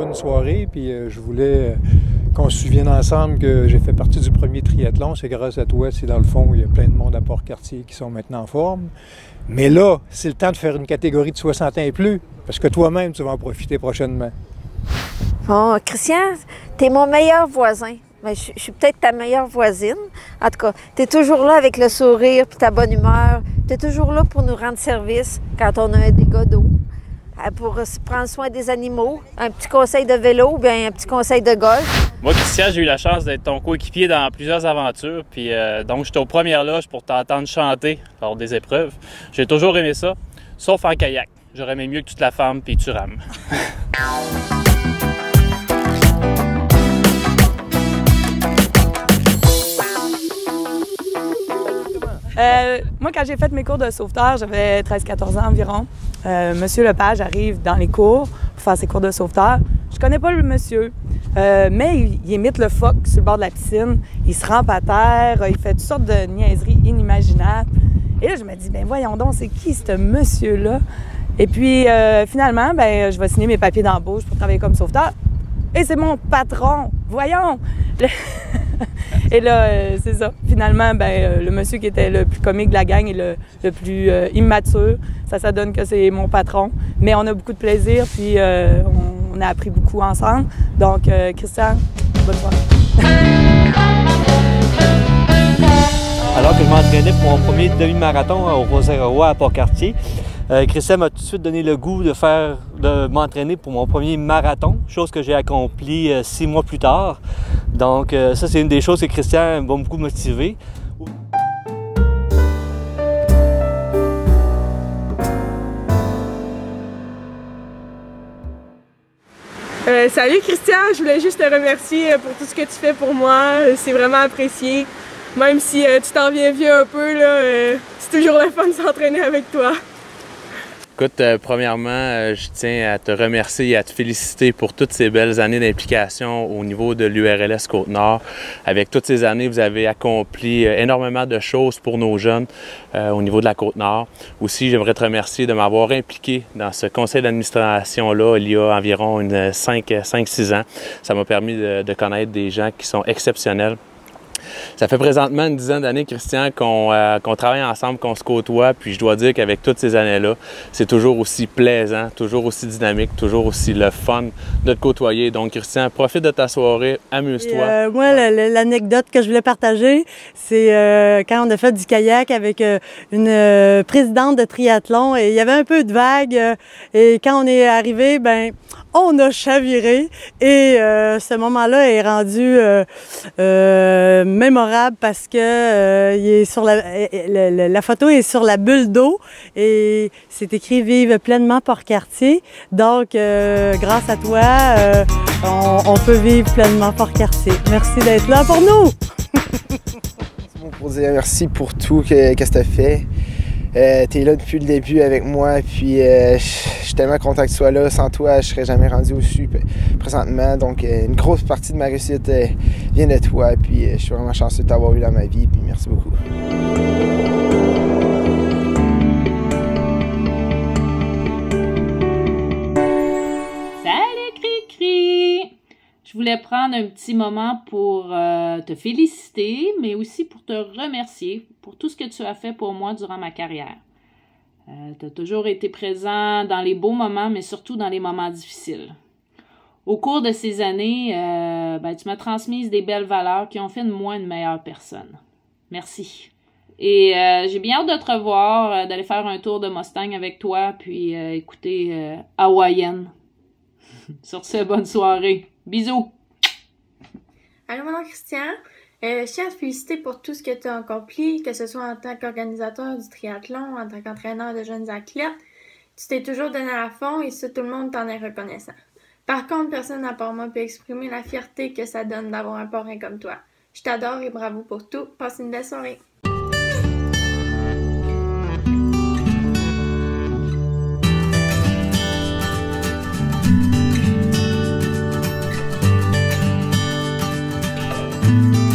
une soirée, puis je voulais qu'on se souvienne ensemble que j'ai fait partie du premier triathlon. C'est grâce à toi si, dans le fond, il y a plein de monde à Port-Cartier qui sont maintenant en forme. Mais là, c'est le temps de faire une catégorie de 60 ans et plus, parce que toi-même, tu vas en profiter prochainement. Bon, Christian, t'es mon meilleur voisin. Ben, je suis peut-être ta meilleure voisine. En tout cas, tu es toujours là avec le sourire puis ta bonne humeur. Tu es toujours là pour nous rendre service quand on a un dégât d'eau, pour prendre soin des animaux, un petit conseil de vélo ou bien un petit conseil de golf. Moi, Christian, j'ai eu la chance d'être ton coéquipier dans plusieurs aventures. Puis donc, j'étais aux premières loges pour t'entendre chanter lors des épreuves. J'ai toujours aimé ça, sauf en kayak. J'aurais aimé mieux que toute la femme puis tu rames. Moi, quand j'ai fait mes cours de sauveteur, j'avais 13-14 ans environ. Monsieur Lepage arrive dans les cours pour faire ses cours de sauveteur. Je connais pas le monsieur, mais il imite le phoque sur le bord de la piscine. Il se rampe à terre, il fait toutes sortes de niaiseries inimaginables. Et là, je me dis, ben voyons donc, c'est qui ce monsieur-là? Et puis, finalement, ben, je vais signer mes papiers d'embauche pour travailler comme sauveteur. Et c'est mon patron! Voyons! Et là, c'est ça. Finalement, ben, le monsieur qui était le plus comique de la gang et le plus immature, ça donne que c'est mon patron. Mais on a beaucoup de plaisir, puis on a appris beaucoup ensemble. Donc, Christian, bonne soirée. Alors que je m'entraînais pour mon premier demi-marathon au Rosaire-Roi à Port-Cartier, Christian m'a tout de suite donné le goût de m'entraîner pour mon premier marathon, chose que j'ai accomplie 6 mois plus tard. Donc ça, c'est une des choses que Christian m'a beaucoup motivé. Salut Christian, je voulais juste te remercier pour tout ce que tu fais pour moi. C'est vraiment apprécié. Même si tu t'en viens vieux un peu, c'est toujours le fun de s'entraîner avec toi. Écoute, premièrement, je tiens à te remercier et à te féliciter pour toutes ces belles années d'implication au niveau de l'URLS Côte-Nord. Avec toutes ces années, vous avez accompli énormément de choses pour nos jeunes au niveau de la Côte-Nord. Aussi, j'aimerais te remercier de m'avoir impliqué dans ce conseil d'administration-là il y a environ 5-6 ans. Ça m'a permis de connaître des gens qui sont exceptionnels. Ça fait présentement une dizaine d'années, Christian, qu'on travaille ensemble, qu'on se côtoie, puis je dois dire qu'avec toutes ces années-là, c'est toujours aussi plaisant, toujours aussi dynamique, toujours aussi le fun de te côtoyer. Donc, Christian, profite de ta soirée, amuse-toi. Moi, l'anecdote que je voulais partager, c'est quand on a fait du kayak avec une présidente de triathlon, et il y avait un peu de vagues, et quand on est arrivé, ben on a chaviré, et ce moment-là est rendu mémorable parce que il est sur la photo est sur la bulle d'eau et c'est écrit « Vive pleinement Port-Cartier ». Donc, grâce à toi, on peut vivre pleinement Port-Cartier. Merci d'être là pour nous! C'est bon pour dire merci pour tout que tu as fait. Tu es là depuis le début avec moi, puis je suis tellement content que tu sois là. Sans toi, je serais jamais rendu au-dessus présentement. Donc, une grosse partie de ma réussite vient de toi, puis je suis vraiment chanceux de t'avoir eu dans ma vie, puis merci beaucoup. Salut Cri-Cri! Je voulais prendre un petit moment pour te féliciter, mais aussi pour te remercier pour tout ce que tu as fait pour moi durant ma carrière. Tu as toujours été présent dans les beaux moments, mais surtout dans les moments difficiles. Au cours de ces années, tu m'as transmis des belles valeurs qui ont fait de moi une meilleure personne. Merci. Et j'ai bien hâte de te revoir, d'aller faire un tour de Mustang avec toi, puis écouter Hawaïenne. Sur ce, bonne soirée. Bisous! Allô, mon nom est Christian. Je tiens à te féliciter pour tout ce que tu as accompli, que ce soit en tant qu'organisateur du triathlon, en tant qu'entraîneur de jeunes athlètes. Tu t'es toujours donné à fond et ça, tout le monde t'en est reconnaissant. Par contre, personne à part moi peut exprimer la fierté que ça donne d'avoir un parrain comme toi. Je t'adore et bravo pour tout. Passe une belle soirée. Thank you.